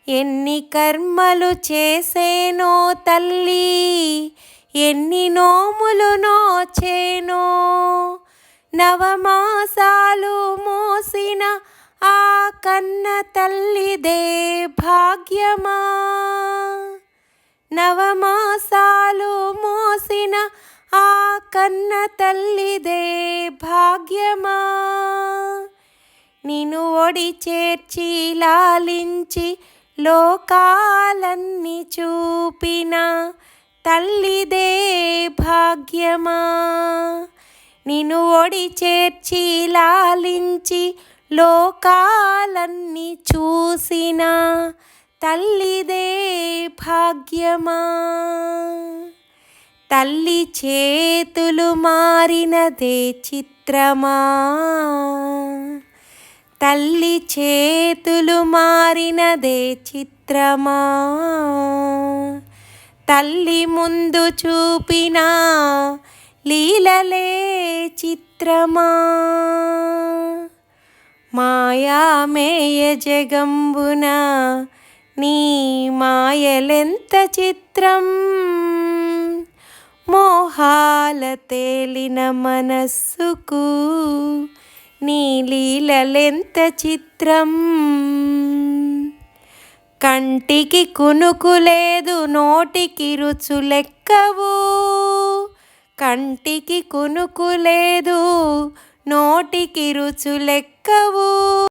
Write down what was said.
ఎన్ని కర్మలు చేసేనో తల్లి, ఎన్ని నోములు నోచేనో, నవమాసాలు మోసిన ఆ కన్న తల్లిదే భాగ్యమా. నవమాసాలు మోసిన ఆ కన్న తల్లిదే భాగ్యమా. నిన్ను ఒడి చేర్చి లాలించి లోకాలన్నీ చూపిన తల్లిదే భాగ్యమా. నిన్ను ఒడి చేర్చి లాలించి లోకాలన్నీ చూసిన తల్లిదే భాగ్యమా. తల్లి చేతులు మారినదే చిత్రమా, తల్లి చేతులు మారినదే చిత్రమా. తల్లి ముందు చూపిన లీలలే చిత్రమా. మాయామేయ జగంబున నీ మాయలెంత చిత్రం, మోహాల తేలిన మనస్సుకు నీ లీలలెంత చిత్రం. కంటికి కునుకు లేదు నోటికి రుచులెక్కవు, కంటికి కునుకు లేదు నోటికి రుచులెక్కవు.